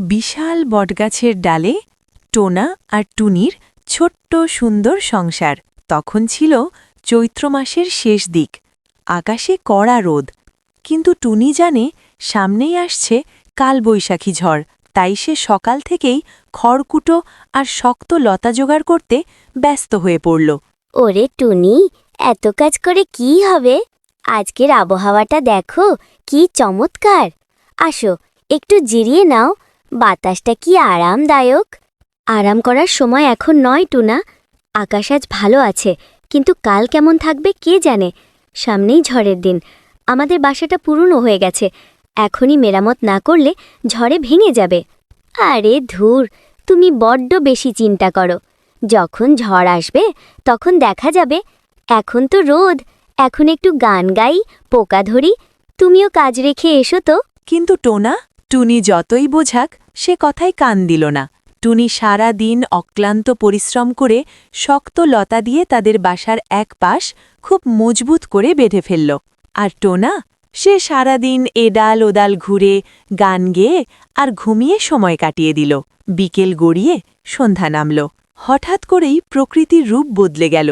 বিশাল বটগাছের ডালে টোনা আর টুনির ছোট্ট সুন্দর সংসার। তখন ছিল চৈত্র মাসের শেষ দিক, আকাশে কড়া রোদ। কিন্তু টুনি জানে সামনেই আসছে কালবৈশাখী ঝড়, তাই সে সকাল থেকেই খড়কুটো আর শক্ত লতা জোগাড় করতে ব্যস্ত হয়ে পড়ল। ওরে টুনি, এত কাজ করে কি হবে? আজকের আবহাওয়াটা দেখো কি চমৎকার। আসো একটু জিরিয়ে নাও, বাতাসটা কি আরামদায়ক। আরাম করার সময় এখন নয় টুনা। আকাশ আজ ভালো আছে, কিন্তু কাল কেমন থাকবে কে জানে। সামনেই ঝড়ের দিন, আমাদের বাসাটা পুরনো হয়ে গেছে, এখনই মেরামত না করলে ঝড়ে ভেঙে যাবে। আরে ধুর, তুমি বড্ড বেশি চিন্তা করো। যখন ঝড় আসবে তখন দেখা যাবে। এখন তো রোদ, এখন একটু গান গাই, পোকা ধরি। তুমিও কাজ রেখে এসো তো। কিন্তু টুনি যতই বোঝাক সে কথায় কান দিল না। টুনি সারা দিন অক্লান্ত পরিশ্রম করে শক্ত লতা দিয়ে তাদের বাসার এক পাশ খুব মজবুত করে বেঁধে ফেলল। আর টোনা, সে সারাদিন এডাল ওদাল ঘুরে গান গেয়ে আর ঘুমিয়ে সময় কাটিয়ে দিল। বিকেল গড়িয়ে সন্ধ্যা নামল। হঠাৎ করেই প্রকৃতির রূপ বদলে গেল।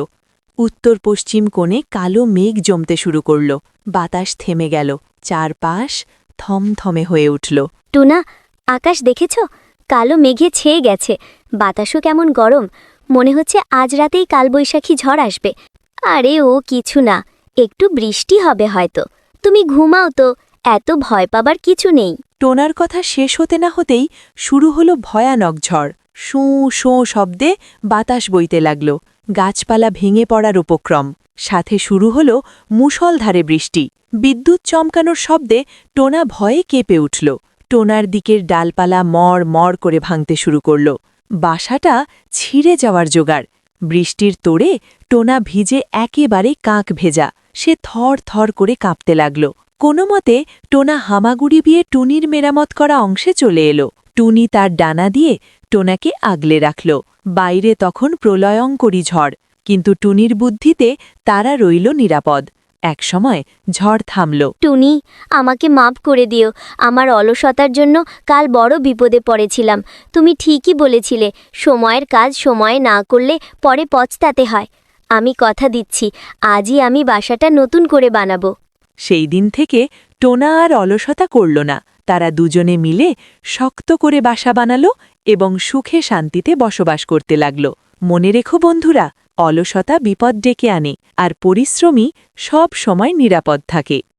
উত্তর পশ্চিম কোণে কালো মেঘ জমতে শুরু করল। বাতাস থেমে গেল, চারপাশ থমথমে হয়ে উঠল। টুনা, আকাশ দেখেছ? কালো মেঘে ছেয়ে গেছে, বাতাসও কেমন গরম। মনে হচ্ছে আজ রাতেই কালবৈশাখী ঝড় আসবে। আরে ও কিছু না, একটু বৃষ্টি হবে হয়তো। তুমি ঘুমাও তো, এত ভয় পাবার কিছু নেই। টোনার কথা শেষ হতে না হতেই শুরু হলো ভয়ানক ঝড়। শোঁ শোঁ শব্দে বাতাস বইতে লাগল, গাছপালা ভেঙে পড়ার উপক্রম। সাথে শুরু হলো মুষলধারে বৃষ্টি। বিদ্যুৎ চমকানোর শব্দে টোনা ভয়ে কেঁপে উঠল। টোনার দিকের ডালপালা মর মর করে ভাঙতে শুরু করল। বাসাটা ছিঁড়ে যাওয়ার জোগাড়। বৃষ্টির তোড়ে টোনা ভিজে একেবারে কাক ভেজা। সে থর থর করে কাঁপতে লাগল। কোনোমতে টোনা হামাগুড়ি দিয়ে টুনির মেরামত করা অংশে চলে এলো। টুনি তার ডানা দিয়ে টোনাকে আগলে রাখল। বাইরে তখন প্রলয়ঙ্করী ঝড়, কিন্তু টুনির বুদ্ধিতে তারা রইল নিরাপদ। একসময় ঝড় থামল। টুনি, আমাকে মাপ করে দিও। আমার অলসতার জন্য কাল বড় বিপদে পড়েছিলাম। তুমি ঠিকই বলেছিলে, সময়ের কাজ সময়ে না করলে পরে পচতাতে হয়। আমি কথা দিচ্ছি, আজই আমি বাসাটা নতুন করে বানাবো। সেই দিন থেকে টোনা আর অলসতা করল না। তারা দুজনে মিলে শক্ত করে বাসা বানালো এবং সুখে শান্তিতে বসবাস করতে লাগল। মনে রেখো বন্ধুরা, অলসতা বিপদ ডেকে আনে, আর পরিশ্রমী সব সময় নিরাপদ থাকে।